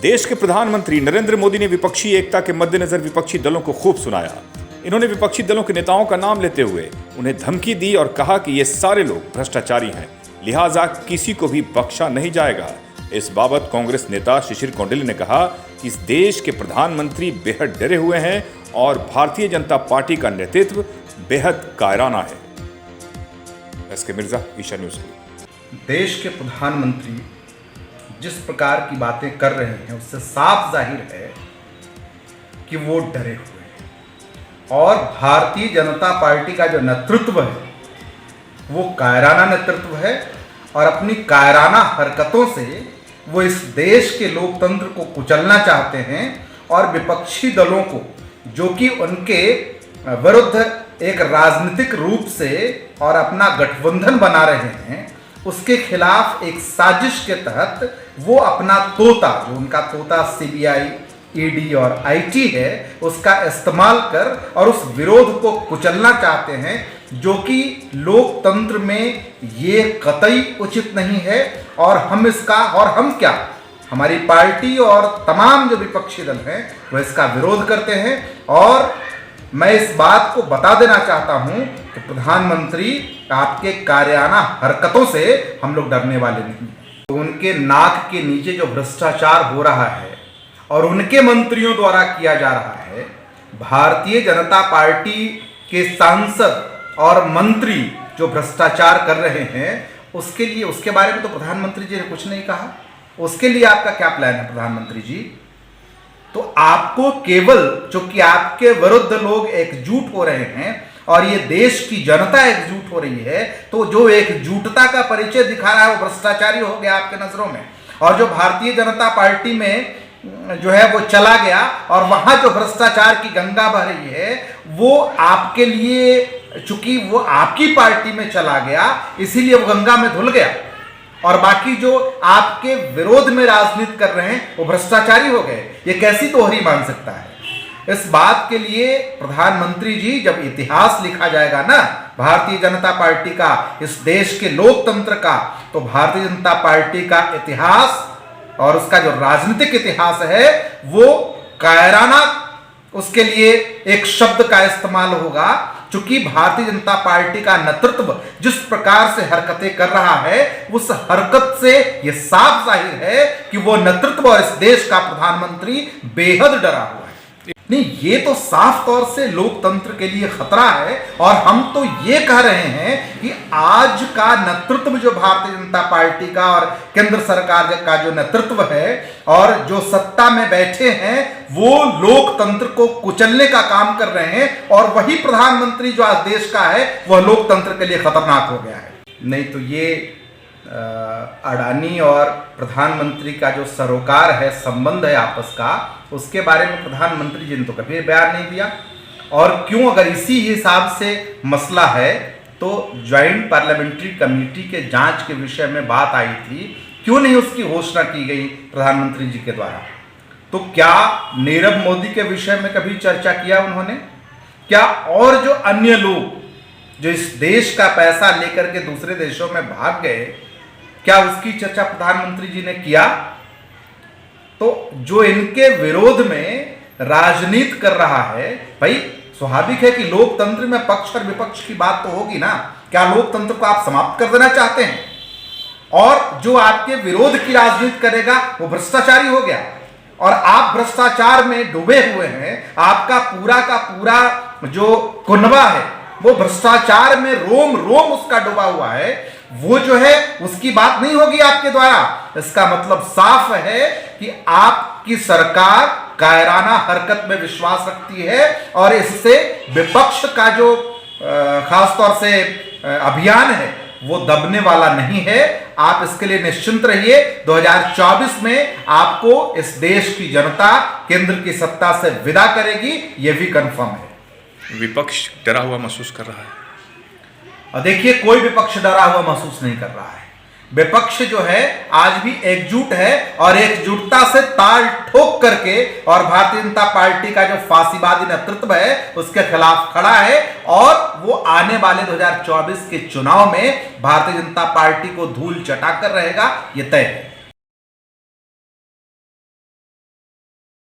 देश के प्रधानमंत्री नरेंद्र मोदी ने विपक्षी एकता के मद्देनजर विपक्षी दलों को खूब सुनाया। इन्होंने विपक्षी दलों के नेताओं का नाम लेते हुए उन्हें धमकी दी और कहा कि ये सारे लोग भ्रष्टाचारी हैं, लिहाजा किसी को भी बख्शा नहीं जाएगा। इस बाबत कांग्रेस नेता शिशिर कोंडेली ने कहा कि इस देश के प्रधानमंत्री बेहद डरे हुए हैं और भारतीय जनता पार्टी का नेतृत्व बेहद कायराना है। S K Mirza, Isha news. देश के प्रधानमंत्री जिस प्रकार की बातें कर रहे हैं उससे साफ जाहिर है कि वो डरे हुए हैं और भारतीय जनता पार्टी का जो नेतृत्व है वो कायराना नेतृत्व है और अपनी कायराना हरकतों से वो इस देश के लोकतंत्र को कुचलना चाहते हैं और विपक्षी दलों को, जो कि उनके विरुद्ध एक राजनीतिक रूप से और अपना गठबंधन बना रहे हैं, उसके खिलाफ एक साजिश के तहत वो अपना तोता, जो उनका तोता सीबीआई, ईडी और आईटी है, उसका इस्तेमाल कर और उस विरोध को कुचलना चाहते हैं, जो कि लोकतंत्र में ये कतई उचित नहीं है। और हम इसका, और हम क्या, हमारी पार्टी और तमाम जो विपक्षी दल हैं वो इसका विरोध करते हैं। और मैं इस बात को बता देना चाहता हूं कि प्रधानमंत्री, आपके कायराना हरकतों से हम लोग डरने वाले नहीं। तो उनके नाक के नीचे जो भ्रष्टाचार हो रहा है और उनके मंत्रियों द्वारा किया जा रहा है, भारतीय जनता पार्टी के सांसद और मंत्री जो भ्रष्टाचार कर रहे हैं, उसके लिए, उसके बारे में तो प्रधानमंत्री जी ने कुछ नहीं कहा। उसके लिए आपका क्या प्लान है प्रधानमंत्री जी? तो आपको केवल, चूंकि आपके विरुद्ध लोग एकजुट हो रहे हैं और ये देश की जनता एकजुट हो रही है, तो जो एकजुटता का परिचय दिखा रहा है वो भ्रष्टाचारी हो गया आपके नजरों में। और जो भारतीय जनता पार्टी में जो है वो चला गया और वहां जो भ्रष्टाचार की गंगा बह रही है, वो आपके लिए, चूंकि वो आपकी पार्टी में चला गया, इसीलिए वो गंगा में धुल गया और बाकी जो आपके विरोध में राजनीति कर रहे हैं वो भ्रष्टाचारी हो गए। ये कैसी तोहरी मान सकता है? इस बात के लिए प्रधानमंत्री जी, जब इतिहास लिखा जाएगा ना भारतीय जनता पार्टी का, इस देश के लोकतंत्र का, तो भारतीय जनता पार्टी का इतिहास और उसका जो राजनीतिक इतिहास है वो कायराना, उसके लिए एक शब्द का इस्तेमाल होगा। चूंकि भारतीय जनता पार्टी का नेतृत्व जिस प्रकार से हरकतें कर रहा है, उस हरकत से यह साफ जाहिर है कि वो नेतृत्व और इस देश का प्रधानमंत्री बेहद डरा हुआ है। नहीं, ये तो साफ तौर से लोकतंत्र के लिए खतरा है। और हम तो ये कह रहे हैं कि आज का नेतृत्व जो भारतीय जनता पार्टी का और केंद्र सरकार का जो नेतृत्व है और जो सत्ता में बैठे हैं, वो लोकतंत्र को कुचलने का काम कर रहे हैं। और वही प्रधानमंत्री जो आज देश का है वह लोकतंत्र के लिए खतरनाक हो गया है। नहीं तो ये अडानी और प्रधानमंत्री का जो सरोकार है, संबंध है आपस का, उसके बारे में प्रधानमंत्री जी ने तो कभी बयान नहीं दिया। और क्यों, अगर इसी हिसाब से मसला है तो ज्वाइंट पार्लियामेंट्री कमेटी के जांच के विषय में बात आई थी, क्यों नहीं उसकी घोषणा की गई प्रधानमंत्री जी के द्वारा? तो क्या नीरव मोदी के विषय में कभी चर्चा किया उन्होंने? क्या और जो अन्य लोग जो इस देश का पैसा लेकर के दूसरे देशों में भाग गए, क्या उसकी चर्चा प्रधानमंत्री जी ने किया? तो जो इनके विरोध में राजनीति कर रहा है, भाई स्वाभाविक है कि लोकतंत्र में पक्ष और विपक्ष की बात तो होगी ना। क्या लोकतंत्र को आप समाप्त कर देना चाहते हैं? और जो आपके विरोध की राजनीति करेगा वो भ्रष्टाचारी हो गया और आप भ्रष्टाचार में डूबे हुए हैं। आपका पूरा का पूरा जो कुनबा है वो भ्रष्टाचार में रोम रोम उसका डूबा हुआ है। वो जो है उसकी बात नहीं होगी आपके द्वारा। इसका मतलब साफ है कि आपकी सरकार कायराना हरकत में विश्वास रखती है और इससे विपक्ष का जो खासतौर से अभियान है वो दबने वाला नहीं है। आप इसके लिए निश्चिंत रहिए। 2024 में आपको इस देश की जनता केंद्र की सत्ता से विदा करेगी, यह भी कंफर्म है। विपक्ष डरा हुआ महसूस कर रहा है। और देखिए, कोई विपक्ष डरा हुआ महसूस नहीं कर रहा है। विपक्ष जो है आज भी एकजुट है और एकजुटता से ताल ठोक करके और भारतीय जनता पार्टी का जो फांसीवादी नेतृत्व है उसके खिलाफ खड़ा है। और वो आने वाले 2024 के चुनाव में भारतीय जनता पार्टी को धूल चटाकर रहेगा, ये तय है।